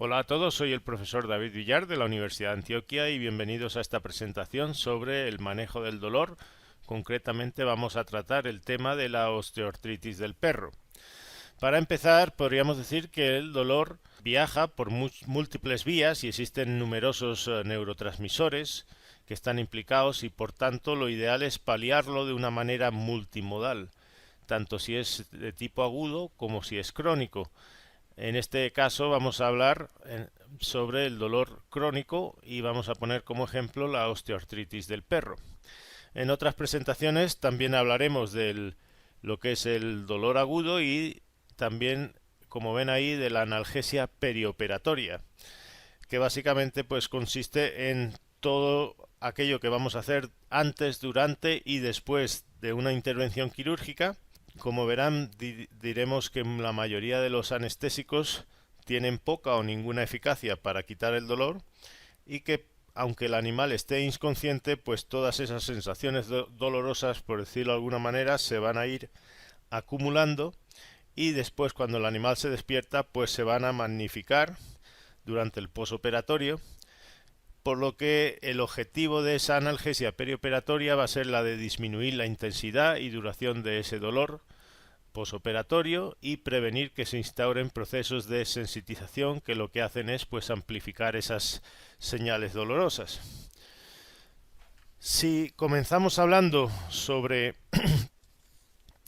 Hola a todos, soy el profesor David Villar de la Universidad de Antioquia y bienvenidos a esta presentación sobre el manejo del dolor. Concretamente vamos a tratar el tema de la osteoartritis del perro. Para empezar, podríamos decir que el dolor viaja por múltiples vías y existen numerosos neurotransmisores que están implicados y por tanto lo ideal es paliarlo de una manera multimodal, tanto si es de tipo agudo como si es crónico. En este caso vamos a hablar sobre el dolor crónico y vamos a poner como ejemplo la osteoartritis del perro. En otras presentaciones también hablaremos de lo que es el dolor agudo y también, como ven ahí, de la analgesia perioperatoria, que básicamente pues consiste en todo aquello que vamos a hacer antes, durante y después de una intervención quirúrgica. Como verán, diremos que la mayoría de los anestésicos tienen poca o ninguna eficacia para quitar el dolor y que aunque el animal esté inconsciente, pues todas esas sensaciones dolorosas, por decirlo de alguna manera, se van a ir acumulando y después cuando el animal se despierta, pues se van a magnificar durante el posoperatorio, por lo que el objetivo de esa analgesia perioperatoria va a ser la de disminuir la intensidad y duración de ese dolor posoperatorio y prevenir que se instauren procesos de sensitización que lo que hacen es pues amplificar esas señales dolorosas. Si comenzamos hablando sobre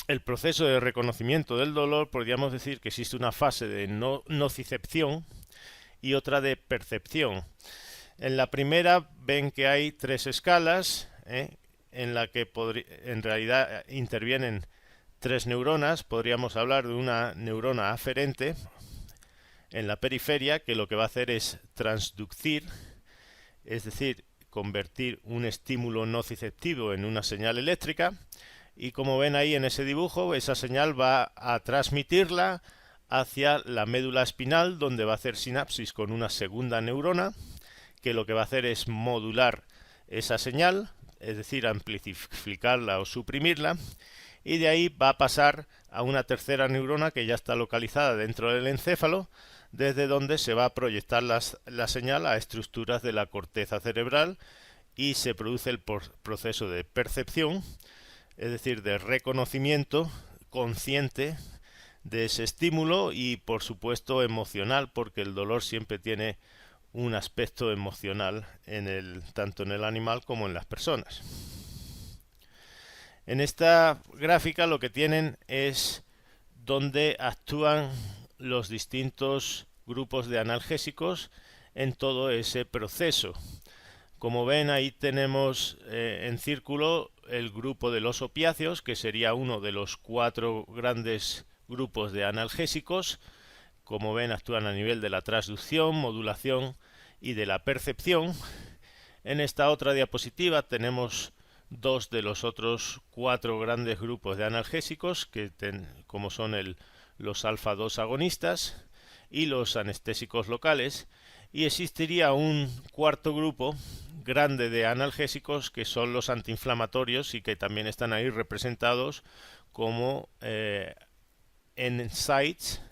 el proceso de reconocimiento del dolor, podríamos decir que existe una fase de nocicepción y otra de percepción. En la primera ven que hay tres escalas, en la que en realidad intervienen tres neuronas. Podríamos hablar de una neurona aferente en la periferia que lo que va a hacer es transducir, es decir, convertir un estímulo nociceptivo en una señal eléctrica y como ven ahí en ese dibujo, esa señal va a transmitirla hacia la médula espinal donde va a hacer sinapsis con una segunda neurona que lo que va a hacer es modular esa señal, es decir, amplificarla o suprimirla, y de ahí va a pasar a una tercera neurona que ya está localizada dentro del encéfalo, desde donde se va a proyectar la señal a estructuras de la corteza cerebral y se produce el proceso de percepción, es decir, de reconocimiento consciente de ese estímulo y por supuesto emocional, porque el dolor siempre tiene un aspecto emocional tanto en el animal como en las personas. En esta gráfica lo que tienen es donde actúan los distintos grupos de analgésicos en todo ese proceso. Como ven, ahí tenemos en círculo el grupo de los opiáceos, que sería uno de los cuatro grandes grupos de analgésicos. Como ven, actúan a nivel de la transducción, modulación y de la percepción. En esta otra diapositiva tenemos dos de los otros cuatro grandes grupos de analgésicos, como son los alfa-2 agonistas y los anestésicos locales, y existiría un cuarto grupo grande de analgésicos que son los antiinflamatorios y que también están ahí representados como NSAIDs,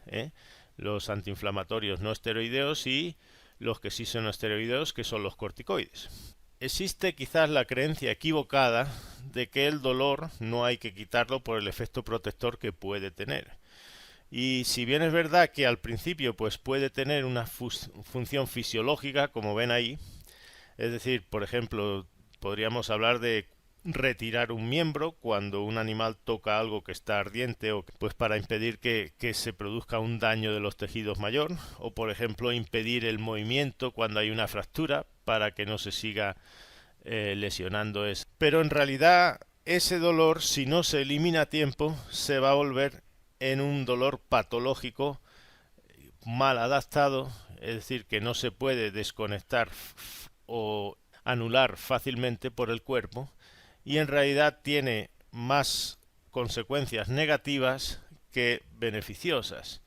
los antiinflamatorios no esteroideos y los que sí son esteroideos, que son los corticoides. Existe quizás la creencia equivocada de que el dolor no hay que quitarlo por el efecto protector que puede tener. Y si bien es verdad que al principio pues puede tener una función fisiológica, como ven ahí, es decir, por ejemplo, podríamos hablar de retirar un miembro cuando un animal toca algo que está ardiente o pues para impedir que se produzca un daño de los tejidos mayor, o por ejemplo impedir el movimiento cuando hay una fractura para que no se siga lesionando eso. Pero en realidad ese dolor, si no se elimina a tiempo, se va a volver en un dolor patológico mal adaptado, es decir, que no se puede desconectar o anular fácilmente por el cuerpo, y en realidad tiene más consecuencias negativas que beneficiosas.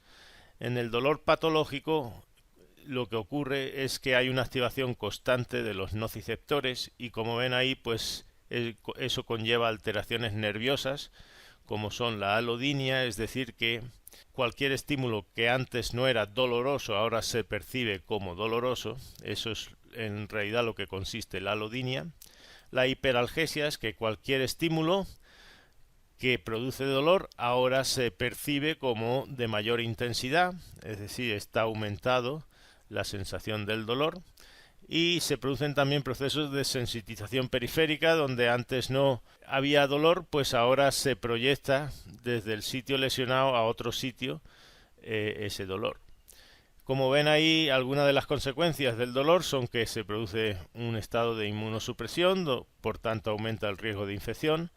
En el dolor patológico lo que ocurre es que hay una activación constante de los nociceptores y como ven ahí pues eso conlleva alteraciones nerviosas como son la alodinia, es decir que Cualquier estímulo que antes no era doloroso ahora se percibe como doloroso. Eso es en realidad lo que consiste la alodinia. La hiperalgesia es que cualquier estímulo que produce dolor ahora se percibe como de mayor intensidad, es decir, está aumentado la sensación del dolor. Y se producen también procesos de sensitización periférica, donde antes no había dolor, pues ahora se proyecta desde el sitio lesionado a otro sitio ese dolor. Como ven ahí, algunas de las consecuencias del dolor son que se produce un estado de inmunosupresión, por tanto aumenta el riesgo de infección.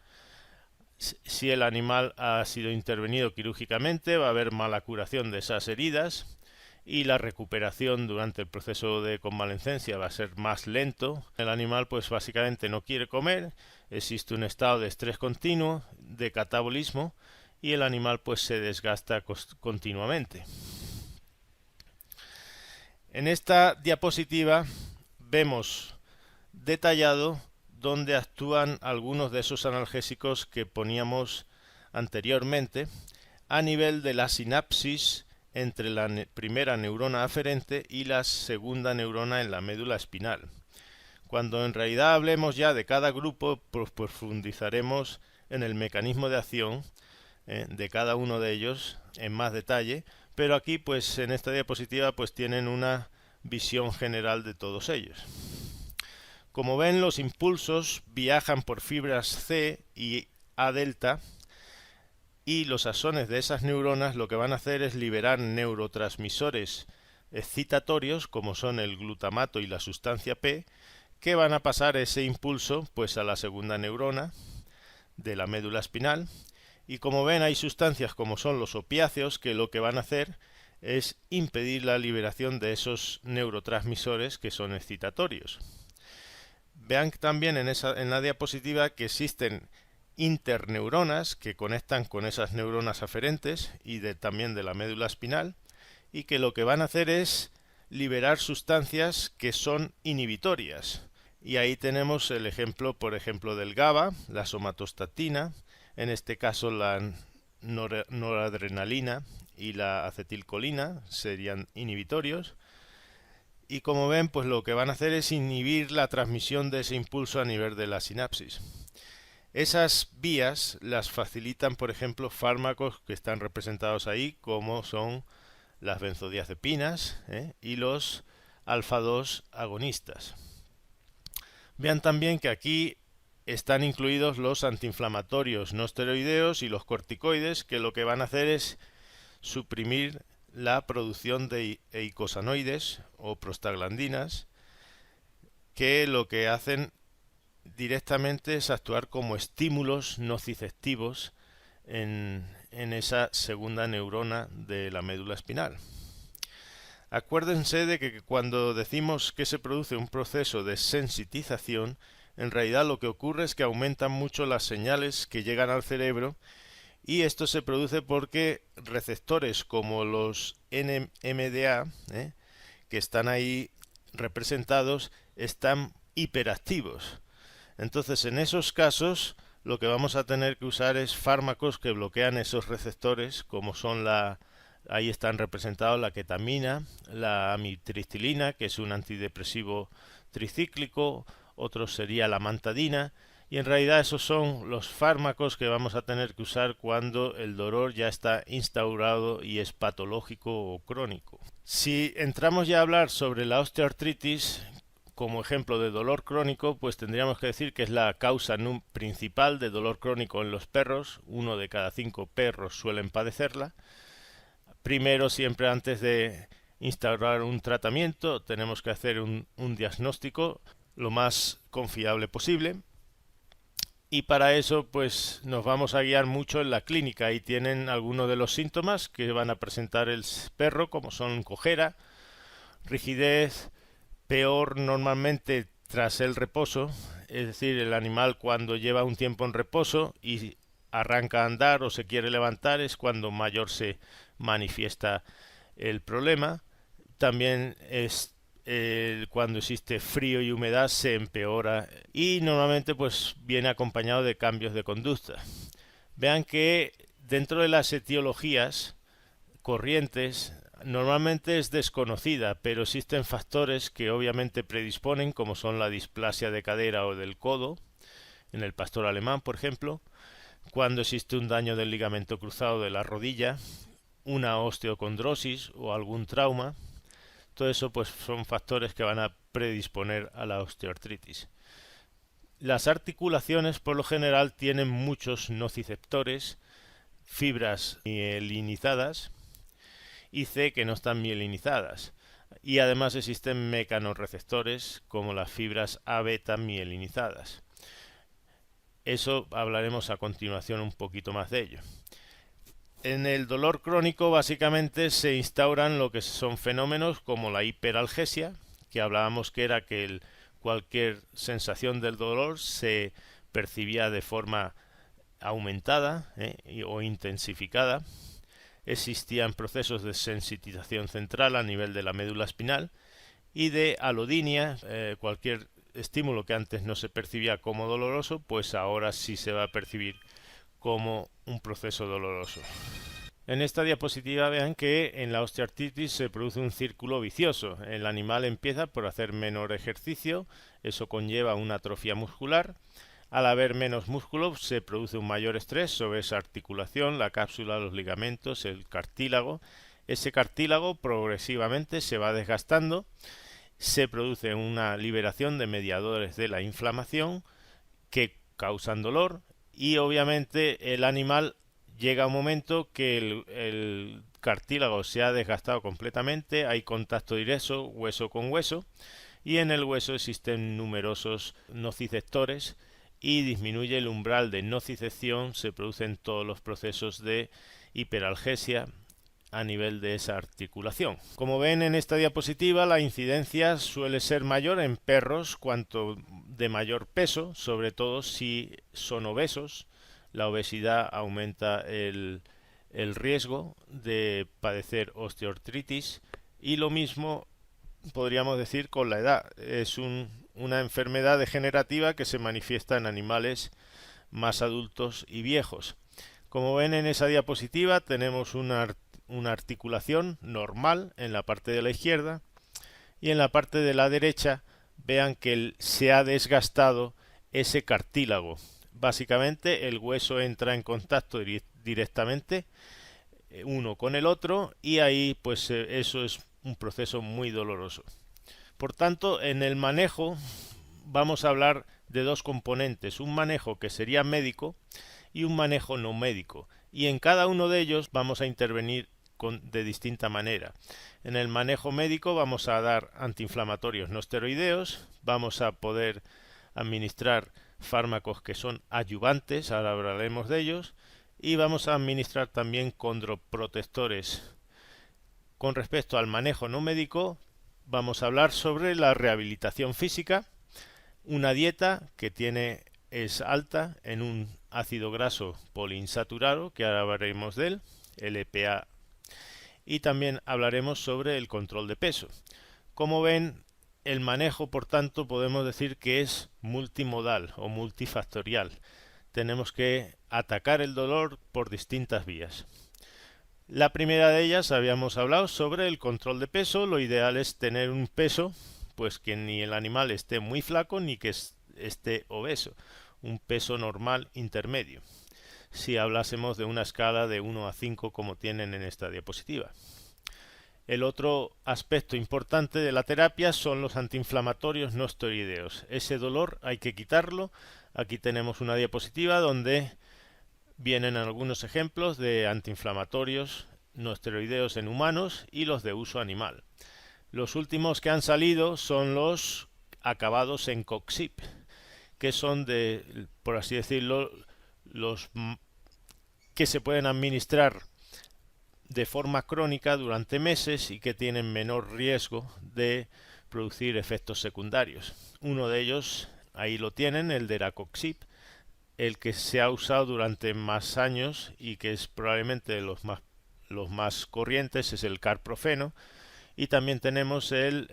Si el animal ha sido intervenido quirúrgicamente, va a haber mala curación de esas heridas y la recuperación durante el proceso de convalecencia va a ser más lento. El animal pues básicamente no quiere comer, existe un estado de estrés continuo, de catabolismo, y el animal pues se desgasta continuamente. En esta diapositiva vemos detallado donde actúan algunos de esos analgésicos que poníamos anteriormente a nivel de la sinapsis entre la primera neurona aferente y la segunda neurona en la médula espinal. Cuando en realidad hablemos ya de cada grupo, pues profundizaremos en el mecanismo de acción de cada uno de ellos en más detalle, pero aquí pues en esta diapositiva pues tienen una visión general de todos ellos. Como ven, los impulsos viajan por fibras C y A delta, y los axones de esas neuronas lo que van a hacer es liberar neurotransmisores excitatorios, como son el glutamato y la sustancia P, que van a pasar ese impulso pues a la segunda neurona de la médula espinal. Y como ven, hay sustancias como son los opiáceos que lo que van a hacer es impedir la liberación de esos neurotransmisores que son excitatorios. Vean también en la diapositiva que existen interneuronas que conectan con esas neuronas aferentes y también de la médula espinal, y que lo que van a hacer es liberar sustancias que son inhibitorias. Y ahí tenemos el ejemplo, por ejemplo, del GABA, la somatostatina, en este caso la noradrenalina y la acetilcolina serían inhibitorios. Y como ven, pues lo que van a hacer es inhibir la transmisión de ese impulso a nivel de la sinapsis. Esas vías las facilitan, por ejemplo, fármacos que están representados ahí, como son las benzodiazepinas y los alfa-2 agonistas. Vean también que aquí están incluidos los antiinflamatorios no esteroideos y los corticoides, que lo que van a hacer es suprimir la producción de eicosanoides o prostaglandinas, que lo que hacen directamente es actuar como estímulos nociceptivos en esa segunda neurona de la médula espinal. Acuérdense de que cuando decimos que se produce un proceso de sensitización, en realidad lo que ocurre es que aumentan mucho las señales que llegan al cerebro, y esto se produce porque receptores como los NMDA, que están ahí representados, están hiperactivos. Entonces, en esos casos, lo que vamos a tener que usar es fármacos que bloquean esos receptores, como son ahí están representados la ketamina, la amitriptilina, que es un antidepresivo tricíclico, otro sería la amantadina, y en realidad esos son los fármacos que vamos a tener que usar cuando el dolor ya está instaurado y es patológico o crónico. Si entramos ya a hablar sobre la osteoartritis, como ejemplo de dolor crónico, pues tendríamos que decir que es la causa principal de dolor crónico en los perros. 1 de cada 5 perros suelen padecerla. Primero, siempre antes de instaurar un tratamiento, tenemos que hacer un diagnóstico lo más confiable posible. Y para eso pues nos vamos a guiar mucho en la clínica. Ahí tienen algunos de los síntomas que van a presentar el perro, como son cojera, rigidez, peor normalmente tras el reposo, es decir, el animal cuando lleva un tiempo en reposo y arranca a andar o se quiere levantar es cuando mayor se manifiesta el problema. También es cuando existe frío y humedad se empeora, y normalmente pues viene acompañado de cambios de conducta. Vean que dentro de las etiologías corrientes normalmente es desconocida, pero existen factores que obviamente predisponen, como son la displasia de cadera o del codo, en el pastor alemán, por ejemplo, cuando existe un daño del ligamento cruzado de la rodilla, una osteocondrosis o algún trauma. Todo eso pues son factores que van a predisponer a la osteoartritis. Las articulaciones por lo general tienen muchos nociceptores, fibras mielinizadas y C que no están mielinizadas. Y además existen mecanorreceptores como las fibras A beta mielinizadas. Eso hablaremos a continuación un poquito más de ello. En el dolor crónico básicamente se instauran lo que son fenómenos como la hiperalgesia, que hablábamos que era que cualquier sensación del dolor se percibía de forma aumentada o intensificada. Existían procesos de sensitización central a nivel de la médula espinal y de alodinia, cualquier estímulo que antes no se percibía como doloroso, pues ahora sí se va a percibir como un proceso doloroso. En esta diapositiva vean que en la osteoartritis se produce un círculo vicioso. El animal empieza por hacer menor ejercicio, eso conlleva una atrofia muscular. Al haber menos músculo se produce un mayor estrés sobre esa articulación, la cápsula, los ligamentos, el cartílago. Ese cartílago progresivamente se va desgastando, se produce una liberación de mediadores de la inflamación que causan dolor y obviamente el animal llega a un momento que el cartílago se ha desgastado completamente, hay contacto directo hueso con hueso y en el hueso existen numerosos nociceptores y disminuye el umbral de nocicepción, se producen todos los procesos de hiperalgesia a nivel de esa articulación. Como ven en esta diapositiva, la incidencia suele ser mayor en perros cuanto de mayor peso, sobre todo si son obesos. La obesidad aumenta el riesgo de padecer osteoartritis y lo mismo podríamos decir con la edad. Es una enfermedad degenerativa que se manifiesta en animales más adultos y viejos. Como ven en esa diapositiva tenemos una articulación normal en la parte de la izquierda y en la parte de la derecha vean que se ha desgastado ese cartílago. Básicamente el hueso entra en contacto directamente uno con el otro y ahí pues eso es un proceso muy doloroso. Por tanto, en el manejo vamos a hablar de dos componentes, un manejo que sería médico y un manejo no médico, y en cada uno de ellos vamos a intervenir de distinta manera. En el manejo médico vamos a dar antiinflamatorios no esteroideos, vamos a poder administrar fármacos que son adyuvantes, ahora hablaremos de ellos, y vamos a administrar también condroprotectores. Con respecto al manejo no médico, vamos a hablar sobre la rehabilitación física, una dieta que es alta en un ácido graso poliinsaturado, que ahora hablaremos de él, el EPA, y también hablaremos sobre el control de peso. Como ven, el manejo, por tanto, podemos decir que es multimodal o multifactorial. Tenemos que atacar el dolor por distintas vías. La primera de ellas habíamos hablado sobre el control de peso. Lo ideal es tener un peso, pues que ni el animal esté muy flaco ni que esté obeso. Un peso normal intermedio. Si hablásemos de una escala de 1 a 5 como tienen en esta diapositiva. El otro aspecto importante de la terapia son los antiinflamatorios no esteroideos. Ese dolor hay que quitarlo. Aquí tenemos una diapositiva donde vienen algunos ejemplos de antiinflamatorios no esteroideos en humanos y los de uso animal. Los últimos que han salido son los acabados en COXIP, que son por así decirlo, los que se pueden administrar de forma crónica durante meses y que tienen menor riesgo de producir efectos secundarios. Uno de ellos, ahí lo tienen, el de Deracoxib, el que se ha usado durante más años y que es probablemente los más corrientes, es el carprofeno, y también tenemos el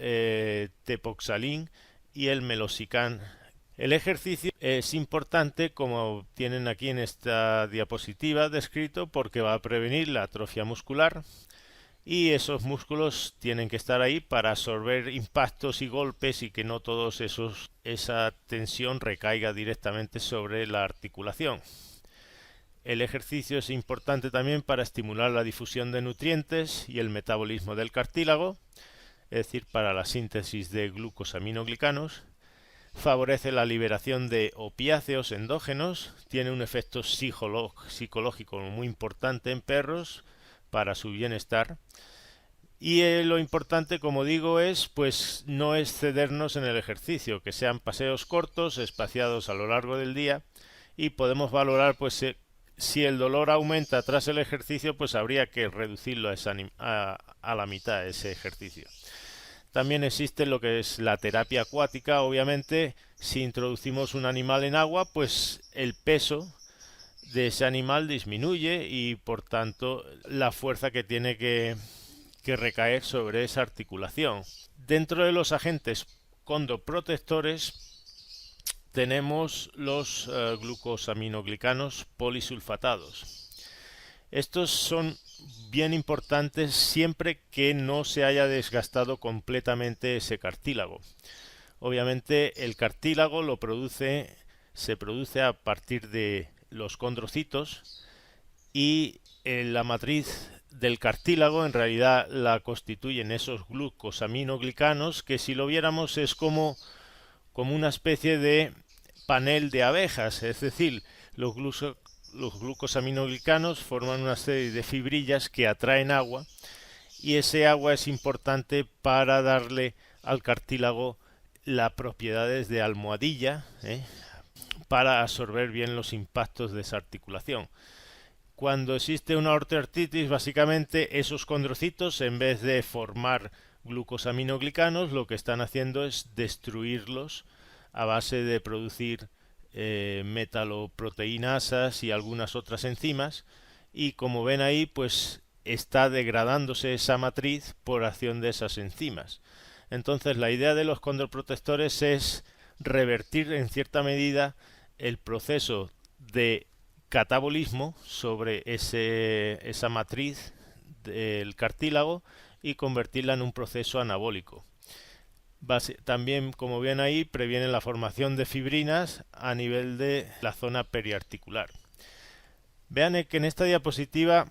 tepoxalin y el meloxicam. El ejercicio es importante, como tienen aquí en esta diapositiva descrito, porque va a prevenir la atrofia muscular, y esos músculos tienen que estar ahí para absorber impactos y golpes y que no esa tensión recaiga directamente sobre la articulación. El ejercicio es importante también para estimular la difusión de nutrientes y el metabolismo del cartílago, es decir, para la síntesis de glucosaminoglicanos. Favorece la liberación de opiáceos endógenos, tiene un efecto psicológico muy importante en perros para su bienestar. Y lo importante, como digo, es pues no excedernos en el ejercicio, que sean paseos cortos, espaciados a lo largo del día, y podemos valorar pues si el dolor aumenta tras el ejercicio, pues habría que reducirlo a la mitad ese ejercicio. También existe lo que es la terapia acuática. Obviamente, si introducimos un animal en agua, pues el peso de ese animal disminuye y por tanto la fuerza que tiene que recaer sobre esa articulación. Dentro de los agentes condroprotectores tenemos los glucosaminoglicanos polisulfatados. Estos son bien importantes siempre que no se haya desgastado completamente ese cartílago. Obviamente el cartílago se produce a partir de los condrocitos y la matriz del cartílago en realidad la constituyen esos glucosaminoglicanos, que si lo viéramos es como una especie de panel de abejas, es decir, los glucosaminoglicanos forman una serie de fibrillas que atraen agua y ese agua es importante para darle al cartílago las propiedades de almohadilla, para absorber bien los impactos de esa articulación. Cuando existe una osteoartritis, básicamente esos condrocitos, en vez de formar glucosaminoglicanos, lo que están haciendo es destruirlos a base de producir metaloproteinasas y algunas otras enzimas, y como ven ahí, pues está degradándose esa matriz por acción de esas enzimas. Entonces la idea de los condroprotectores es revertir en cierta medida el proceso de catabolismo sobre esa matriz del cartílago y convertirla en un proceso anabólico. También, como ven ahí, previenen la formación de fibrinas a nivel de la zona periarticular. Vean que en esta diapositiva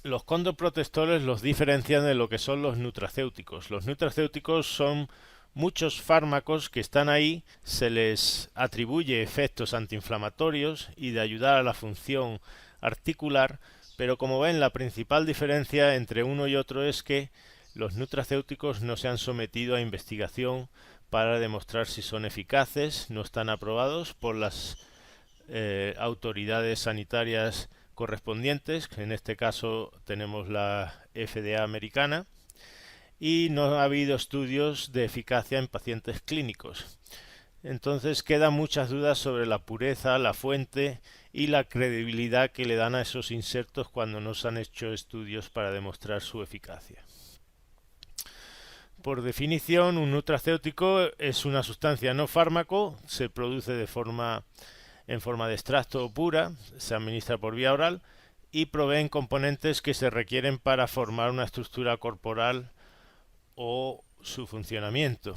los condroprotectores los diferencian de lo que son los nutracéuticos. Los nutracéuticos son muchos fármacos que están ahí, se les atribuye efectos antiinflamatorios y de ayudar a la función articular, pero como ven, la principal diferencia entre uno y otro es que los nutracéuticos no se han sometido a investigación para demostrar si son eficaces, no están aprobados por las autoridades sanitarias correspondientes, en este caso tenemos la FDA americana, y no ha habido estudios de eficacia en pacientes clínicos. Entonces quedan muchas dudas sobre la pureza, la fuente y la credibilidad que le dan a esos insertos cuando no se han hecho estudios para demostrar su eficacia. Por definición, un nutracéutico es una sustancia no fármaco, se produce en forma de extracto pura, se administra por vía oral y proveen componentes que se requieren para formar una estructura corporal o su funcionamiento.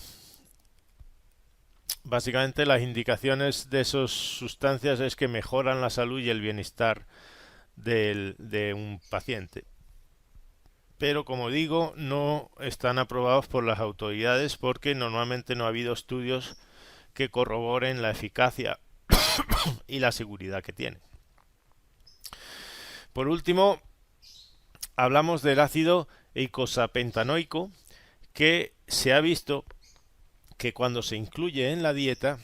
Básicamente las indicaciones de esas sustancias es que mejoran la salud y el bienestar de un paciente. Pero como digo, no están aprobados por las autoridades porque normalmente no ha habido estudios que corroboren la eficacia y la seguridad que tienen. Por último, hablamos del ácido eicosapentaenoico, que se ha visto que cuando se incluye en la dieta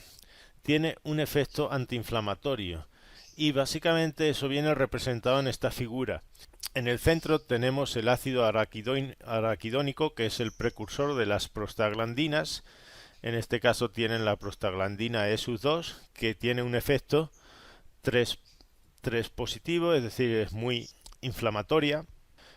tiene un efecto antiinflamatorio y básicamente eso viene representado en esta figura. En el centro tenemos el ácido araquidónico, que es el precursor de las prostaglandinas. En este caso tienen la prostaglandina ESU2, que tiene un efecto 3 positivo, es decir, es muy inflamatoria.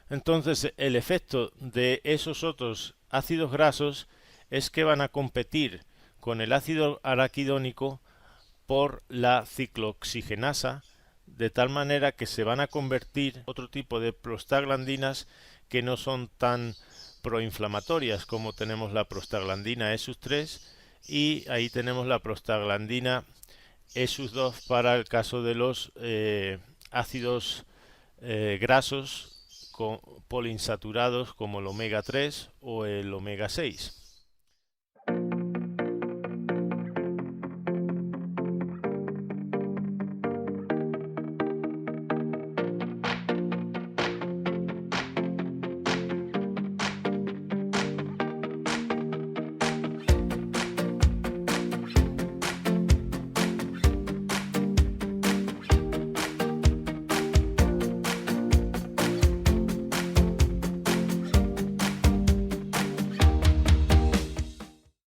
Entonces el efecto de esos otros ácidos grasos es que van a competir con el ácido araquidónico por la ciclooxigenasa, de tal manera que se van a convertir otro tipo de prostaglandinas que no son tan proinflamatorias, como tenemos la prostaglandina E3 y ahí tenemos la prostaglandina E2 para el caso de los ácidos grasos poliinsaturados como el omega 3 o el omega 6.